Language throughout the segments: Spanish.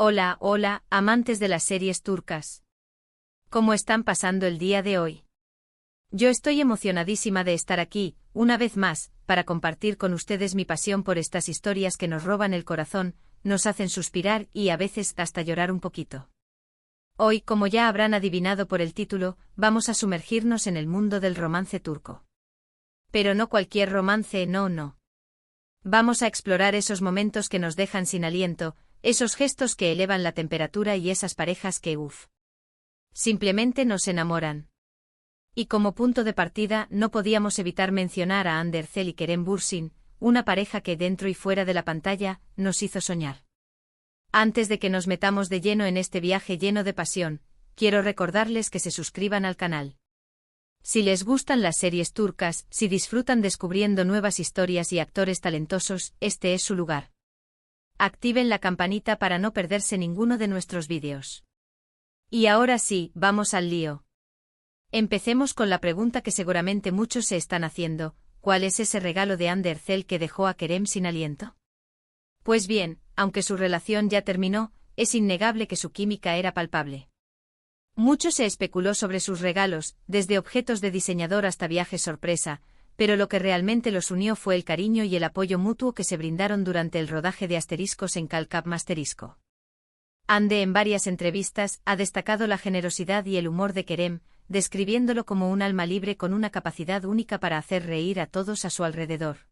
Hola, hola, amantes de las series turcas. ¿Cómo están pasando el día de hoy? Yo estoy emocionadísima de estar aquí, una vez más, para compartir con ustedes mi pasión por estas historias que nos roban el corazón, nos hacen suspirar y a veces hasta llorar un poquito. Hoy, como ya habrán adivinado por el título, vamos a sumergirnos en el mundo del romance turco. Pero no cualquier romance, no. Vamos a explorar esos momentos que nos dejan sin aliento, esos gestos que elevan la temperatura y esas parejas que, simplemente nos enamoran. Y como punto de partida no podíamos evitar mencionar a Hande Erçel y Kerem Bürsin, una pareja que dentro y fuera de la pantalla, nos hizo soñar. Antes de que nos metamos de lleno en este viaje lleno de pasión, quiero recordarles que se suscriban al canal. Si les gustan las series turcas, si disfrutan descubriendo nuevas historias y actores talentosos, este es su lugar. Activen la campanita para no perderse ninguno de nuestros vídeos. Y ahora sí, vamos al lío. Empecemos con la pregunta que seguramente muchos se están haciendo: ¿cuál es ese regalo de Hande Erçel que dejó a Kerem sin aliento? Pues bien, aunque su relación ya terminó, es innegable que su química era palpable. Mucho se especuló sobre sus regalos, desde objetos de diseñador hasta viajes sorpresa, pero lo que realmente los unió fue el cariño y el apoyo mutuo que se brindaron durante el rodaje de Asteriscos en Kalkapmasterisco. Hande en varias entrevistas ha destacado la generosidad y el humor de Kerem, describiéndolo como un alma libre con una capacidad única para hacer reír a todos a su alrededor.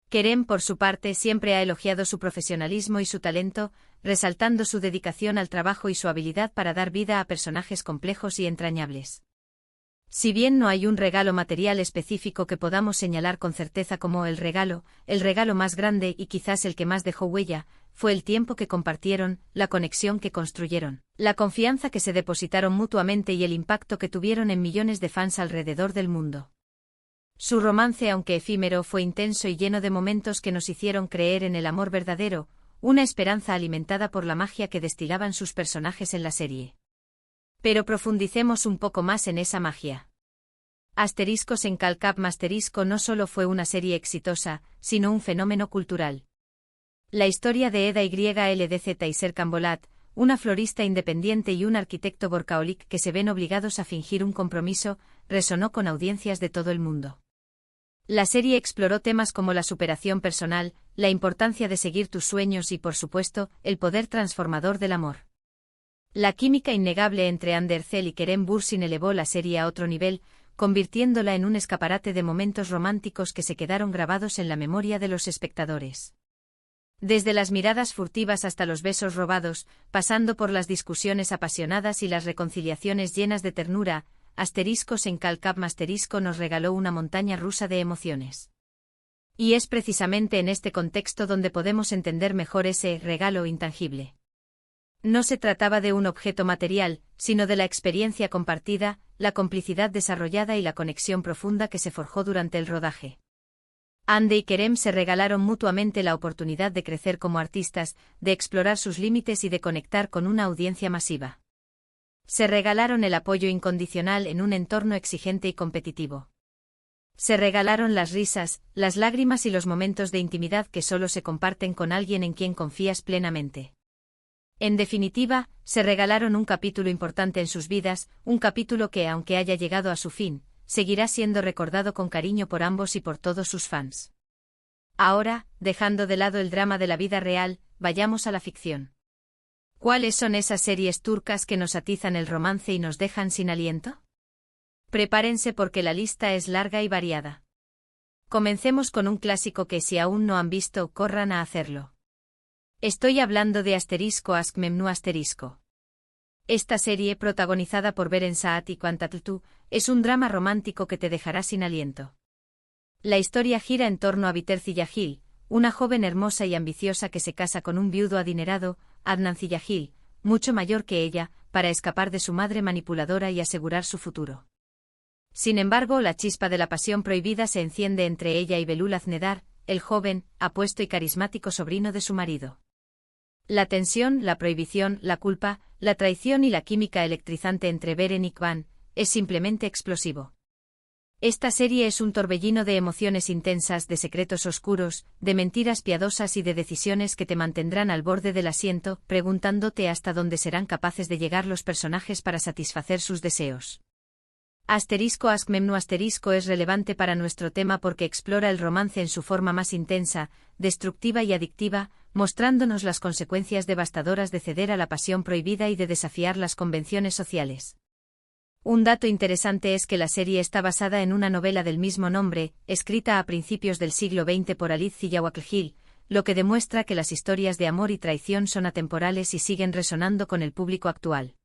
Kerem, por su parte, siempre ha elogiado su profesionalismo y su talento, resaltando su dedicación al trabajo y su habilidad para dar vida a personajes complejos y entrañables. Si bien no hay un regalo material específico que podamos señalar con certeza como el regalo más grande y quizás el que más dejó huella, fue el tiempo que compartieron, la conexión que construyeron, la confianza que se depositaron mutuamente y el impacto que tuvieron en millones de fans alrededor del mundo. Su romance, aunque efímero, fue intenso y lleno de momentos que nos hicieron creer en el amor verdadero, una esperanza alimentada por la magia que destilaban sus personajes en la serie. Pero profundicemos un poco más en esa magia. Asteriscos en Kalkapmasterisco no solo fue una serie exitosa, sino un fenómeno cultural. La historia de Eda YLDZ y Serkan Bolat, una florista independiente y un arquitecto workaholic que se ven obligados a fingir un compromiso, resonó con audiencias de todo el mundo. La serie exploró temas como la superación personal, la importancia de seguir tus sueños y, por supuesto, el poder transformador del amor. La química innegable entre Hande Erçel y Kerem Bürsin elevó la serie a otro nivel, convirtiéndola en un escaparate de momentos románticos que se quedaron grabados en la memoria de los espectadores. Desde las miradas furtivas hasta los besos robados, pasando por las discusiones apasionadas y las reconciliaciones llenas de ternura, Asteriscos en Kalkapmasterisco nos regaló una montaña rusa de emociones. Y es precisamente en este contexto donde podemos entender mejor ese regalo intangible. No se trataba de un objeto material, sino de la experiencia compartida, la complicidad desarrollada y la conexión profunda que se forjó durante el rodaje. Hande y Kerem se regalaron mutuamente la oportunidad de crecer como artistas, de explorar sus límites y de conectar con una audiencia masiva. Se regalaron el apoyo incondicional en un entorno exigente y competitivo. Se regalaron las risas, las lágrimas y los momentos de intimidad que solo se comparten con alguien en quien confías plenamente. En definitiva, se regalaron un capítulo importante en sus vidas, un capítulo que, aunque haya llegado a su fin, seguirá siendo recordado con cariño por ambos y por todos sus fans. Ahora, dejando de lado el drama de la vida real, vayamos a la ficción. ¿Cuáles son esas series turcas que nos atizan el romance y nos dejan sin aliento? Prepárense porque la lista es larga y variada. Comencemos con un clásico que, si aún no han visto, corran a hacerlo. Estoy hablando de Asterisco Aşk Memnu Asterisco. Esta serie, protagonizada por Beren Saat y Kaan Tatlıtuğ, es un drama romántico que te dejará sin aliento. La historia gira en torno a Biter Ziyagil, una joven hermosa y ambiciosa que se casa con un viudo adinerado, Adnan Ziyagil, mucho mayor que ella, para escapar de su madre manipuladora y asegurar su futuro. Sin embargo, la chispa de la pasión prohibida se enciende entre ella y Belul Aznedar, el joven, apuesto y carismático sobrino de su marido. La tensión, la prohibición, la culpa, la traición y la química electrizante entre Beren y Kaan es simplemente explosivo. Esta serie es un torbellino de emociones intensas, de secretos oscuros, de mentiras piadosas y de decisiones que te mantendrán al borde del asiento, preguntándote hasta dónde serán capaces de llegar los personajes para satisfacer sus deseos. Ask Memnu es relevante para nuestro tema porque explora el romance en su forma más intensa, destructiva y adictiva, mostrándonos las consecuencias devastadoras de ceder a la pasión prohibida y de desafiar las convenciones sociales. Un dato interesante es que la serie está basada en una novela del mismo nombre, escrita a principios del siglo XX por Alice Ziyawakil, lo que demuestra que las historias de amor y traición son atemporales y siguen resonando con el público actual.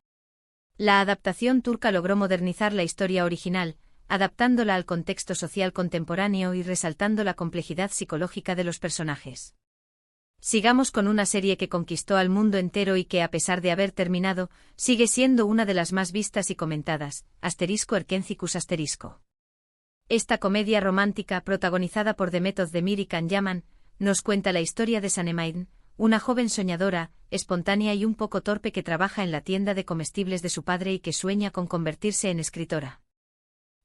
La adaptación turca logró modernizar la historia original, adaptándola al contexto social contemporáneo y resaltando la complejidad psicológica de los personajes. Sigamos con una serie que conquistó al mundo entero y que, a pesar de haber terminado, sigue siendo una de las más vistas y comentadas, Erkencicus ***. Esta comedia romántica, protagonizada por Demet Özdemir y Can Yaman, nos cuenta la historia de Sanem, una joven soñadora, espontánea y un poco torpe que trabaja en la tienda de comestibles de su padre y que sueña con convertirse en escritora.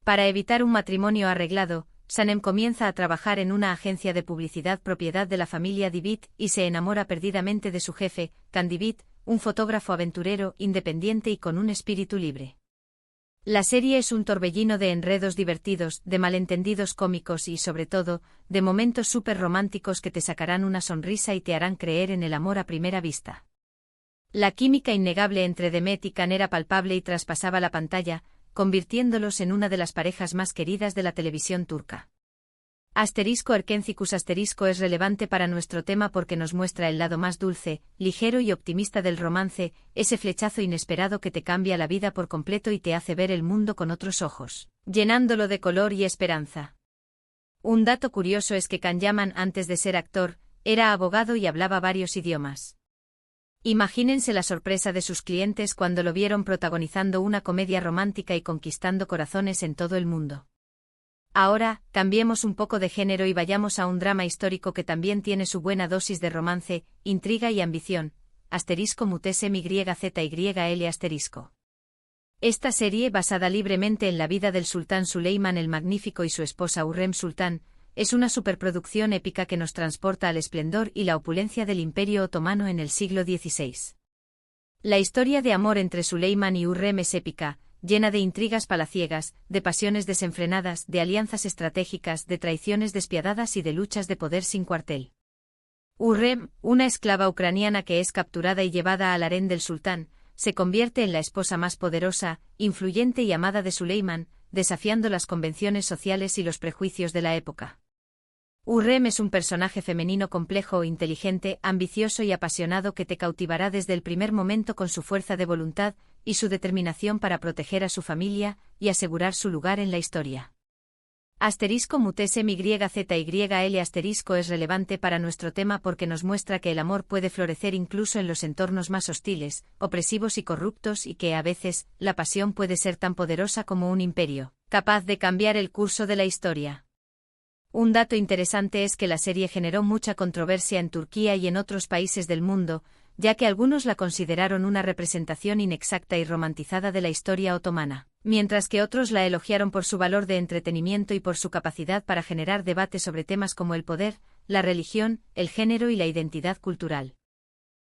Para evitar un matrimonio arreglado, Sanem comienza a trabajar en una agencia de publicidad propiedad de la familia Divit y se enamora perdidamente de su jefe, Can Divit, un fotógrafo aventurero, independiente y con un espíritu libre. La serie es un torbellino de enredos divertidos, de malentendidos cómicos y, sobre todo, de momentos súper románticos que te sacarán una sonrisa y te harán creer en el amor a primera vista. La química innegable entre Demet y Can era palpable y traspasaba la pantalla, convirtiéndolos en una de las parejas más queridas de la televisión turca. Erkencicus es relevante para nuestro tema porque nos muestra el lado más dulce, ligero y optimista del romance, ese flechazo inesperado que te cambia la vida por completo y te hace ver el mundo con otros ojos, llenándolo de color y esperanza. Un dato curioso es que Can Yaman, antes de ser actor, era abogado y hablaba varios idiomas. Imagínense la sorpresa de sus clientes cuando lo vieron protagonizando una comedia romántica y conquistando corazones en todo el mundo. Ahora, cambiemos un poco de género y vayamos a un drama histórico que también tiene su buena dosis de romance, intriga y ambición, ***MYZYL***. Esta serie, basada libremente en la vida del sultán Suleimán el Magnífico y su esposa Hürrem Sultán, es una superproducción épica que nos transporta al esplendor y la opulencia del Imperio Otomano en el siglo XVI. La historia de amor entre Suleimán y Hürrem es épica, llena de intrigas palaciegas, de pasiones desenfrenadas, de alianzas estratégicas, de traiciones despiadadas y de luchas de poder sin cuartel. Hürrem, una esclava ucraniana que es capturada y llevada al harén del sultán, se convierte en la esposa más poderosa, influyente y amada de Suleimán, desafiando las convenciones sociales y los prejuicios de la época. Hürrem es un personaje femenino complejo, inteligente, ambicioso y apasionado que te cautivará desde el primer momento con su fuerza de voluntad y su determinación para proteger a su familia y asegurar su lugar en la historia. ***MYZYL** es relevante para nuestro tema porque nos muestra que el amor puede florecer incluso en los entornos más hostiles, opresivos y corruptos y que, a veces, la pasión puede ser tan poderosa como un imperio, capaz de cambiar el curso de la historia. Un dato interesante es que la serie generó mucha controversia en Turquía y en otros países del mundo, ya que algunos la consideraron una representación inexacta y romantizada de la historia otomana, mientras que otros la elogiaron por su valor de entretenimiento y por su capacidad para generar debate sobre temas como el poder, la religión, el género y la identidad cultural.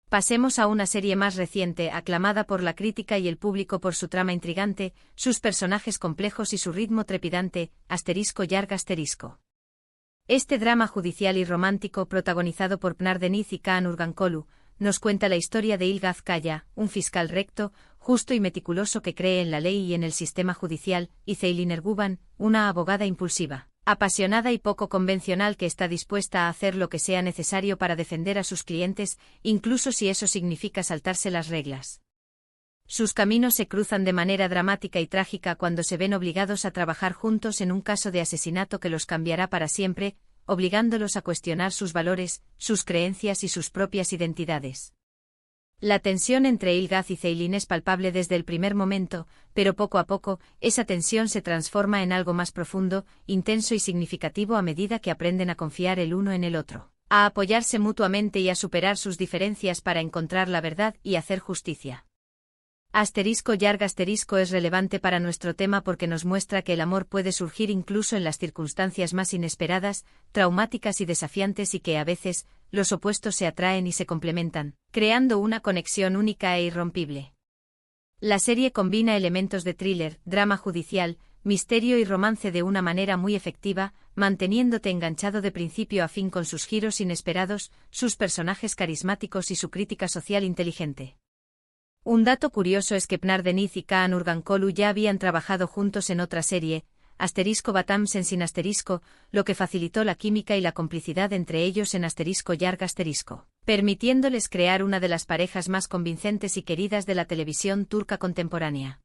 Pasemos a una serie más reciente, aclamada por la crítica y el público por su trama intrigante, sus personajes complejos y su ritmo trepidante, ***Yarg***. Este drama judicial y romántico protagonizado por Pınar Deniz y Kaan Urgankolu, nos cuenta la historia de Ilgaz Kaya, un fiscal recto, justo y meticuloso que cree en la ley y en el sistema judicial, y Ceylin Erguvan, una abogada impulsiva, apasionada y poco convencional que está dispuesta a hacer lo que sea necesario para defender a sus clientes, incluso si eso significa saltarse las reglas. Sus caminos se cruzan de manera dramática y trágica cuando se ven obligados a trabajar juntos en un caso de asesinato que los cambiará para siempre, obligándolos a cuestionar sus valores, sus creencias y sus propias identidades. La tensión entre Ilgaz y Ceylin es palpable desde el primer momento, pero poco a poco, esa tensión se transforma en algo más profundo, intenso y significativo a medida que aprenden a confiar el uno en el otro, a apoyarse mutuamente y a superar sus diferencias para encontrar la verdad y hacer justicia. Asterisco Yarg asterisco es relevante para nuestro tema porque nos muestra que el amor puede surgir incluso en las circunstancias más inesperadas, traumáticas y desafiantes y que a veces, los opuestos se atraen y se complementan, creando una conexión única e irrompible. La serie combina elementos de thriller, drama judicial, misterio y romance de una manera muy efectiva, manteniéndote enganchado de principio a fin con sus giros inesperados, sus personajes carismáticos y su crítica social inteligente. Un dato curioso es que Pnar Deniz y Kaan Urgankolu ya habían trabajado juntos en otra serie, Batam Sensin asterisco, lo que facilitó la química y la complicidad entre ellos en Yarg asterisco, permitiéndoles crear una de las parejas más convincentes y queridas de la televisión turca contemporánea.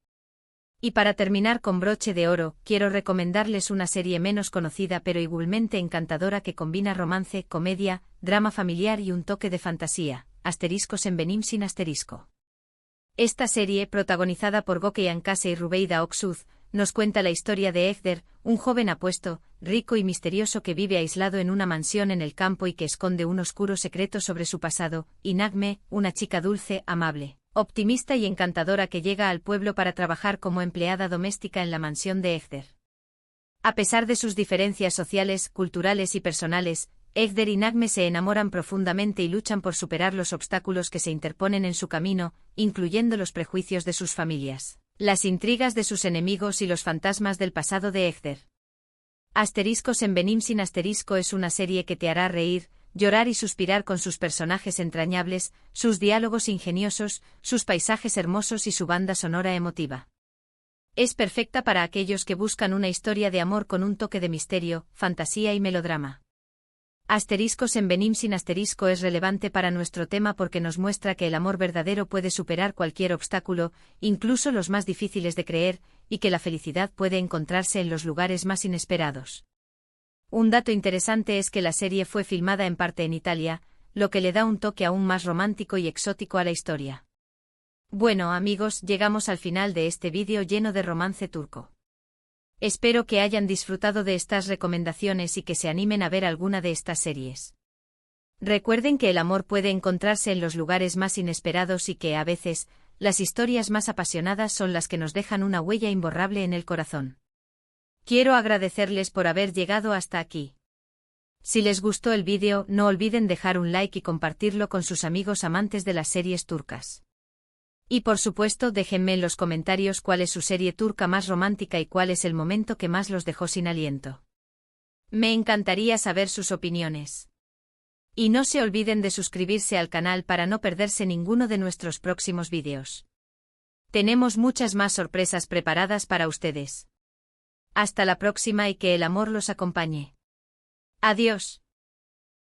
Y para terminar con broche de oro, quiero recomendarles una serie menos conocida pero igualmente encantadora que combina romance, comedia, drama familiar y un toque de fantasía, Senbenim sin asterisco. Esta serie, protagonizada por Gökay Ankase y Rubeida Oksuz, nos cuenta la historia de Egder, un joven apuesto, rico y misterioso que vive aislado en una mansión en el campo y que esconde un oscuro secreto sobre su pasado, y Nagme, una chica dulce, amable, optimista y encantadora que llega al pueblo para trabajar como empleada doméstica en la mansión de Egder. A pesar de sus diferencias sociales, culturales y personales, Egder y Nagme se enamoran profundamente y luchan por superar los obstáculos que se interponen en su camino, incluyendo los prejuicios de sus familias, las intrigas de sus enemigos y los fantasmas del pasado de Egder. Senbenim sin asterisco es una serie que te hará reír, llorar y suspirar con sus personajes entrañables, sus diálogos ingeniosos, sus paisajes hermosos y su banda sonora emotiva. Es perfecta para aquellos que buscan una historia de amor con un toque de misterio, fantasía y melodrama. Senbenim sin asterisco es relevante para nuestro tema porque nos muestra que el amor verdadero puede superar cualquier obstáculo, incluso los más difíciles de creer, y que la felicidad puede encontrarse en los lugares más inesperados. Un dato interesante es que la serie fue filmada en parte en Italia, lo que le da un toque aún más romántico y exótico a la historia. Bueno amigos, llegamos al final de este vídeo lleno de romance turco. Espero que hayan disfrutado de estas recomendaciones y que se animen a ver alguna de estas series. Recuerden que el amor puede encontrarse en los lugares más inesperados y que, a veces, las historias más apasionadas son las que nos dejan una huella imborrable en el corazón. Quiero agradecerles por haber llegado hasta aquí. Si les gustó el vídeo, no olviden dejar un like y compartirlo con sus amigos amantes de las series turcas. Y por supuesto déjenme en los comentarios cuál es su serie turca más romántica y cuál es el momento que más los dejó sin aliento. Me encantaría saber sus opiniones. Y no se olviden de suscribirse al canal para no perderse ninguno de nuestros próximos vídeos. Tenemos muchas más sorpresas preparadas para ustedes. Hasta la próxima y que el amor los acompañe. Adiós.